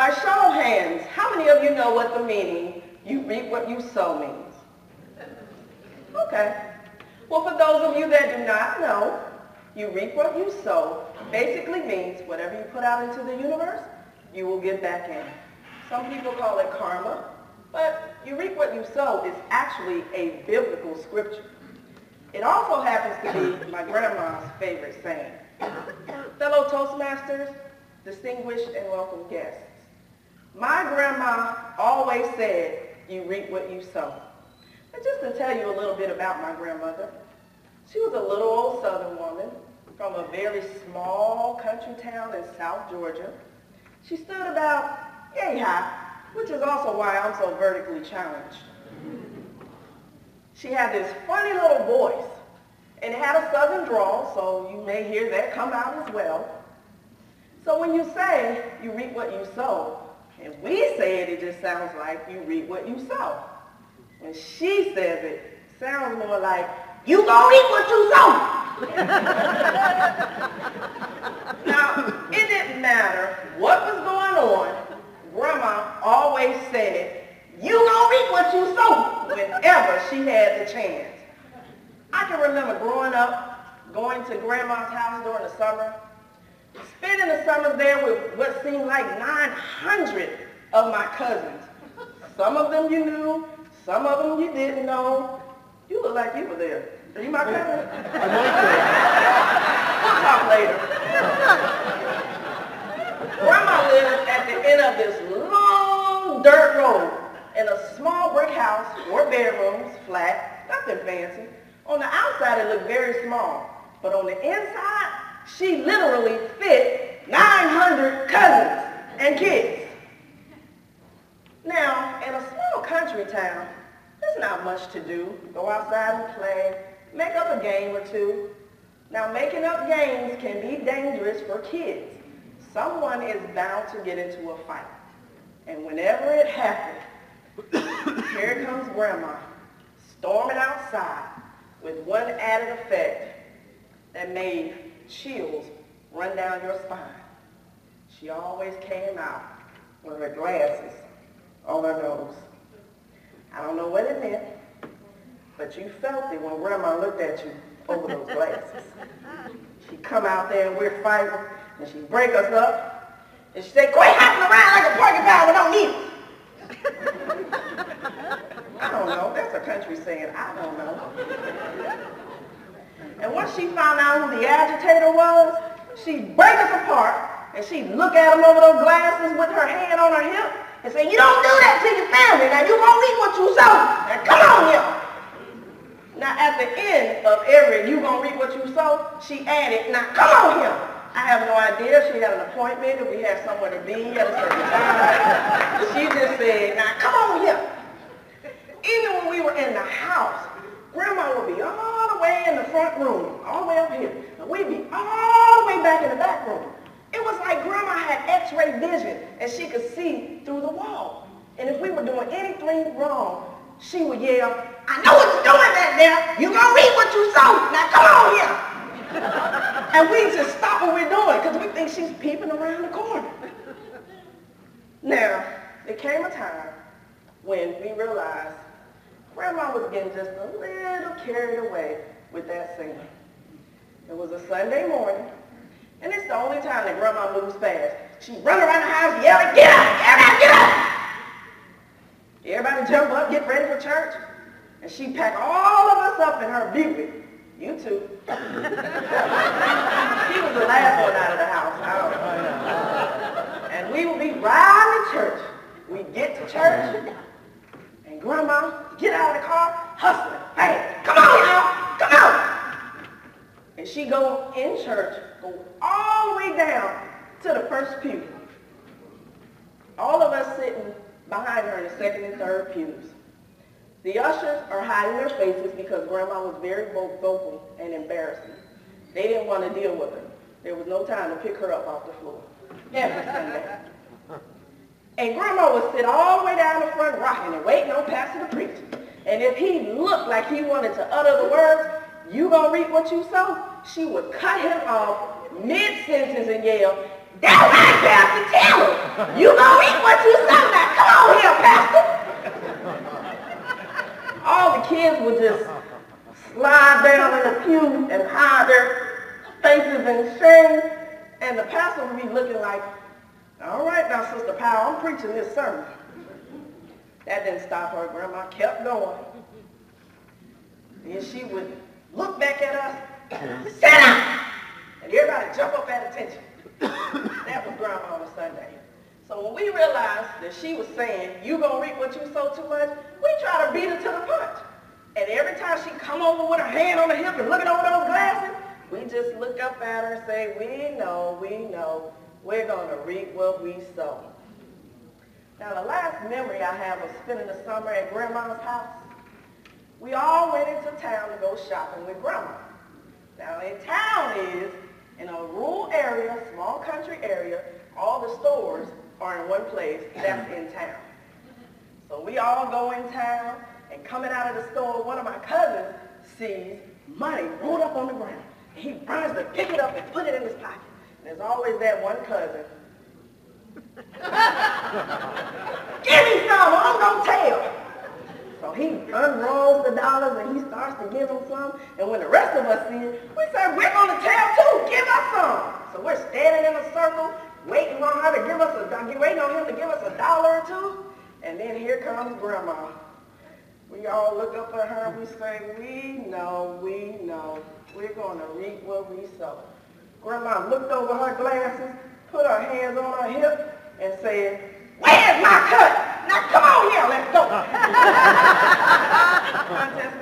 By show of hands, how many of you know what the meaning, you reap what you sow means? Okay. Well, for those of you that do not know, you reap what you sow basically means whatever you put out into the universe, you will get back in. Some people call it karma, but you reap what you sow is actually a biblical scripture. It also happens to be my grandma's favorite saying. Fellow Toastmasters, distinguished and welcome guests. My grandma always said, you reap what you sow. And just to tell you a little bit about my grandmother, she was a little old southern woman from a very small country town in South Georgia. She stood about yay high, which is also why I'm so vertically challenged. She had this funny little voice, and it had a southern drawl, so you may hear that come out as well. So when you say you reap what you sow, and we say it, it just sounds like you reap what you sow. When she says it, it sounds more like, you gonna reap what you sow. Now, it didn't matter what was going on, Grandma always said, you gonna reap what you sow, whenever she had the chance. I can remember growing up, going to Grandma's house during the summer, spending the summers there with what seemed like 900 of my cousins. Some of them you knew, some of them you didn't know. You look like you were there. Are you my cousin? We'll talk later. Grandma lived at the end of this long dirt road in a small brick house, 4 bedrooms, flat, nothing fancy. On the outside, it looked very small, but on the inside, she literally fit 900 cousins and kids. Now, in a small country town, there's not much to do. Go outside and play, make up a game or two. Now, making up games can be dangerous for kids. Someone is bound to get into a fight. And whenever it happens, here comes Grandma, storming outside with one added effect that made chills run down your spine. She always came out with her glasses on her nose. I don't know what it meant, but you felt it when Grandma looked at you over those glasses. She'd come out there and we're fighting, and she'd break us up, and she'd say, quit hopping around like a porcupine with no needles. I don't know. That's a country saying, I don't know. And once she found out who the agitator was, she'd break us apart, and she'd look at him over those glasses with her hand on her hip and say, you don't do that to your family. Now, you're going to reap what you sow. Now, come on here. Now, at the end of every you going to reap what you sow, she added, now, come on here. I have no idea. She had an appointment, if we had somewhere to be at a certain time. She just said, now, come on here. Even when we were in the house, Grandma would be all the way in the front room, all the way up here, and we'd be all the way back in the back room. It was like Grandma had X-ray vision, and she could see through the wall. And if we were doing anything wrong, she would yell, I know what you're doing back there. You're going to reap what you sow. Now come on here. And we just stop what we're doing because we think she's peeping around the corner. Now, there came a time when we realized Grandma was getting just a little carried away with that singing. It was a Sunday morning, and it's the only time that Grandma moves fast. She'd run around the house yelling, get up, everybody get up! Everybody jump up, get ready for church, and she'd pack all of us up in her Buick. You too. She was the last one out of the house. I don't know. And we would be riding to church. We'd get to church, and Grandma get out of the car, hustling. Hey, come on now, come on. And she go in church, go all the way down to the first pew. All of us sitting behind her in the second and third pews. The ushers are hiding their faces because Grandma was very vocal and embarrassing. They didn't want to deal with her. There was no time to pick her up off the floor. Every Sunday. And Grandma would sit all the way down the front rocking and waiting on Pastor to preach. And if he looked like he wanted to utter the words, you gonna reap what you sow, she would cut him off mid-sentence and yell, that's right, Pastor, tell him. You gonna eat what you sow now. Come on here, Pastor. All the kids would just slide down in the pew and hide their faces in shame. And the pastor would be looking like, all right now, Sister Powell, I'm preaching this sermon. That didn't stop her. Grandma kept going. And she would look back at us, sit down, and everybody jump up at attention. That was Grandma on a Sunday. So when we realized that she was saying, you gonna reap what you sow too much, we try to beat her to the punch. And every time she come over with her hand on the hip and looking over those glasses, we just look up at her and say, we know, we're gonna reap what we sow. Now the last memory I have of spending the summer at Grandma's house, we all went into town to go shopping with Grandma. Now in town is, in a rural area, small country area, all the stores are in one place, that's in town. So we all go in town, and coming out of the store, one of my cousins sees money rolled up on the ground. And he runs to pick it up and put it in his pocket. And there's always that one cousin. Give me some, I'm gonna tell. So he unrolls the dollars and he starts to give them some. And when the rest of us see it, we say, we're gonna tell too, give us some. So we're standing in a circle, waiting on her to give us waiting on him to give us $1 or $2. And then here comes Grandma. We all look up at her and we say, we know, we're going to reap what we sow. Grandma looked over her glasses, put her hands on her hip, and said, where's my cut? Now come on here, let's go. Contest